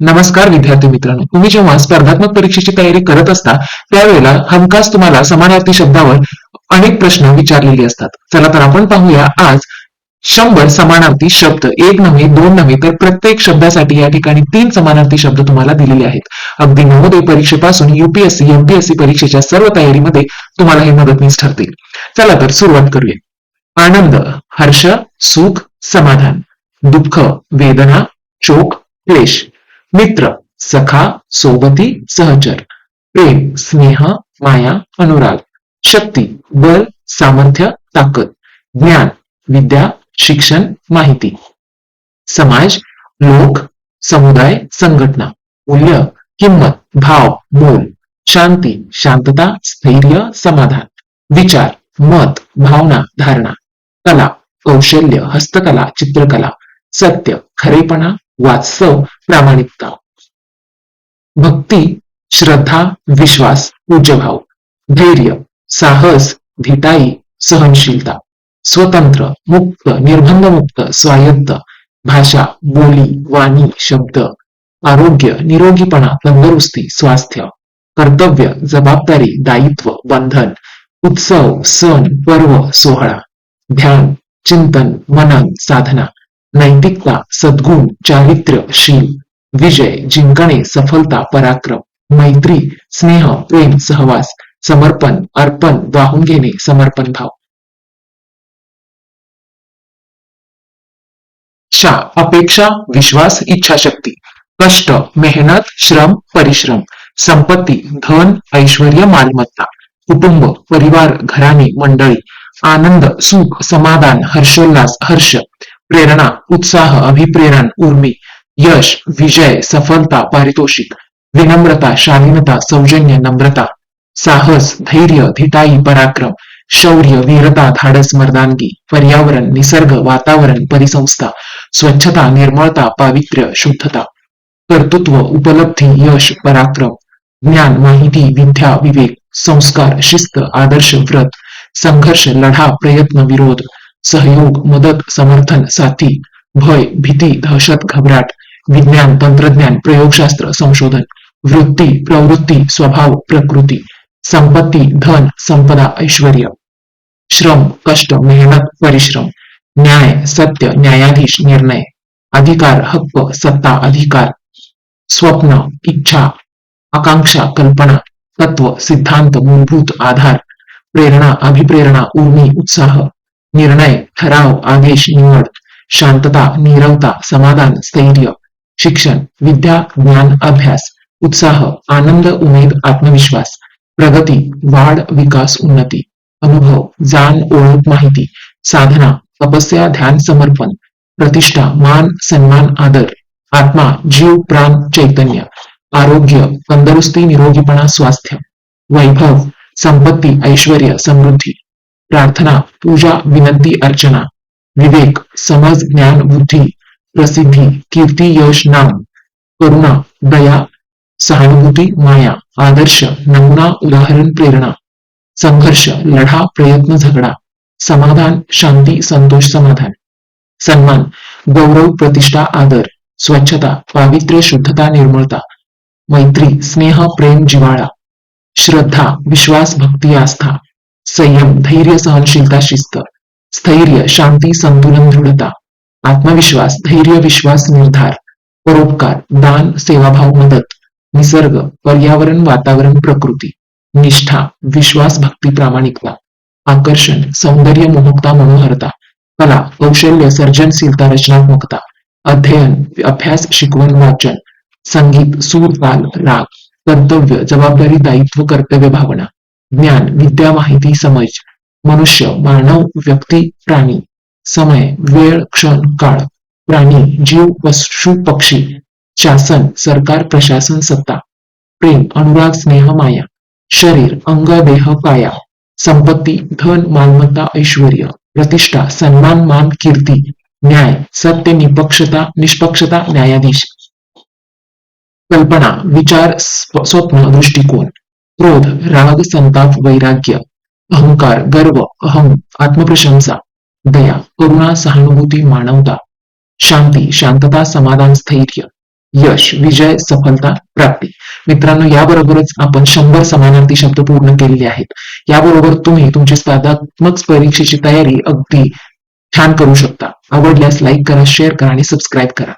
नमस्कार विद्यार्थी मित्रांनो, तुम्ही जेव्हा स्पर्धात्मक परीक्षेची तयारी करत असता त्यावेळेला हमखास तुम्हाला समानार्थी शब्दावर अनेक प्रश्न विचारलेले असतात. चला तर आपण पाहूया आज 100 समानार्थी शब्द, एक नव्हे दोन नव्हे तर प्रत्येक शब्दासाठी या ठिकाणी 3 समानार्थी शब्द तुम्हाला दिलेले आहेत. अगदी नवोदय परीक्षेपासून युपीएससी एमपीएससी परीक्षेच्या सर्व तयारीमध्ये तुम्हाला हे मदतनीस ठरतील. चला तर सुरुवात करूया. आनंद, हर्ष, सुख, समाधान. दुःख, वेदना, शोक, क्लेश. मित्र, सखा, सोबती, सहचर. प्रेम, स्नेह, माया, अनुराग. शक्ती, बल, सामर्थ्य, ताकद. ज्ञान, विद्या, शिक्षण, माहिती. समाज, लोक, समुदाय, संघटना. मूल्य, किंमत, भाव, मोल. शांती, शांतता, स्थैर्य, समाधान. विचार, मत, भावना, धारणा. कला, कौशल्य, हस्तकला, चित्रकला. सत्य, खरेपणा, वास्तव, प्रामाणिकता. भक्ती, श्रद्धा, विश्वास, पूज्यभाव. धैर्य, साहस, धिटाई, सहनशीलता. स्वतंत्र, मुक्त, निर्बंधमुक्त, स्वायत्त. भाषा, बोली, वाणी, शब्द. आरोग्य, निरोगीपणा, तंदुरुस्ती, स्वास्थ्य. कर्तव्य, जबाबदारी, दायित्व, बंधन. उत्सव, सण, पर्व, सोहळा. ध्यान, चिंतन, मनन, साधना. नैतिकता, सद्गुण, चारित्र्य, शील. विजय, जिंकणे, सफलता, पराक्रम. मैत्री, स्नेह, प्रेम, सहवास. समर्पण, अर्पण, वाहून घेणे, समर्पण भाव. शा, अपेक्षा, विश्वास, इच्छाशक्ती. कष्ट, मेहनत, श्रम, परिश्रम. संपत्ती, धन, ऐश्वर्य, मालमत्ता. कुटुंब, परिवार, घराणे, मंडळी. आनंद, सुख, समाधान, हर्षोल्लास, हर्ष. प्रेरणा, उत्साह, अभिप्रेरण, उर्मी. यश, विजय, सफलता, पारितोषिक. विनम्रता, शालीनता, सौजन्य, नम्रता. साहस, धैर्य, धिटाई, पराक्रम. शौर्य, वीरता, धाडस, मर्दानगी. पर्यावरण, निसर्ग, वातावरण, परिसंस्था. स्वच्छता, निर्मळता, पावित्र्य, शुद्धता. कर्तृत्व, उपलब्धी, यश, पराक्रम. ज्ञान, माहिती, विद्या, विवेक. संस्कार, शिस्त, आदर्श, व्रत. संघर्ष, लढा, प्रयत्न, विरोध. सहयोग, मदत, समर्थन, साथी. भय, भीती, दहशत, घबराट. विज्ञान, तंत्रज्ञान, प्रयोगशास्त्र, संशोधन. वृत्ती, प्रवृत्ती, स्वभाव, प्रकृती. संपत्ती, धन, संपदा, ऐश्वर्य. श्रम, कष्ट, मेहनत, परिश्रम. न्याय, सत्य, न्यायाधीश, निर्णय. अधिकार, हक्क, सत्ता, अधिकार. स्वप्न, इच्छा, आकांक्षा, कल्पना. तत्व, सिद्धांत, मूलभूत, आधार. प्रेरणा, अभिप्रेरणा, उर्मी, उत्साह. निर्णय, ठराव, आदेश, निवड. शांतता, नीरवता, समाधान, स्थैर्य. शिक्षण, विद्या, ज्ञान, अभ्यास. उत्साह, आनंद, उमेद, आत्मविश्वास. प्रगती, वाढ, विकास, उन्नती. अनुभव, जाण, ओळख, माहिती. साधना, तपस्या, ध्यान, समर्पण. प्रतिष्ठा, मान, सन्मान, आदर. आत्मा, जीव, प्राण, चैतन्य. आरोग्य, तंदुरुस्ती, निरोगीपणा, स्वास्थ्य. वैभव, संपत्ती, ऐश्वर्य, समृद्धी. प्रार्थना, पूजा, विनंती, अर्चना. विवेक, समज, ज्ञान, बुद्धी. प्रसिद्धी, कीर्ती, यश, नाम. करुणा, दया, सहानुभूती, माया. आदर्श, नमुना, उदाहरण, प्रेरणा. संघर्ष, लढा, प्रयत्न, झगडा. समाधान, शांती, संतोष, समाधान. सन्मान, गौरव, प्रतिष्ठा, आदर. स्वच्छता, पावित्र्य, शुद्धता, निर्मळता. मैत्री, स्नेह, प्रेम, जिव्हाळा. श्रद्धा, विश्वास, भक्ती, आस्था. संयम, धैर्य, सहनशीलता, शिस्त. स्थैर्य, शांती, संतुलन, दृढता. आत्मविश्वास, धैर्य, विश्वास, निर्धार. परोपकार, दान, सेवाभाव, मदत. निसर्ग, पर्यावरण, वातावरण, प्रकृती. निष्ठा, विश्वास, भक्ती, प्रामाणिकता. आकर्षण, सौंदर्य, मोहकता, मनोहरता. कला, कौशल्य, सर्जनशीलता, रचनात्मकता. अध्ययन, अभ्यास, शिकवण, वाचन. संगीत, सूर, ताल, राग. कर्तव्य, जबाबदारी, दायित्व, कर्तव्य भावना. ज्ञान, विद्या, माहिती, समज. मनुष्य, मानव, व्यक्ती, प्राणी. समय, वेळ, क्षण, काळ. प्राणी, जीव, पशु, पक्षी. शासन, सरकार, प्रशासन, सत्ता. प्रेम, अनुराग, स्नेह, माया. शरीर, अंग, देह, काया. संपत्ती, धन, मालमत्ता, ऐश्वर्य. प्रतिष्ठा, सन्मान, मान, कीर्ती. न्याय, सत्य, निष्पक्षता, न्यायाधीश. कल्पना, विचार, स्वप्न, दृष्टिकोन. क्रोध, राग, संताप, वैराग्य. अहंकार, गर्व, अहम, आत्मप्रशंसा. दया, करुणा, सहानुभूती, मानवता. शांती, शांतता, समाधान, स्थैर्य. यश, विजय, सफलता, प्राप्ती. मित्रांनो, याबरोबरच आपण 100 समानार्थी शब्द पूर्ण केलेले आहेत. याबरोबर तुम्ही तुमची स्पर्धात्मक परीक्षेची तयारी अगदी छान करू शकता. आवडल्यास लाईक करा, शेअर करा आणि सबस्क्राईब करा.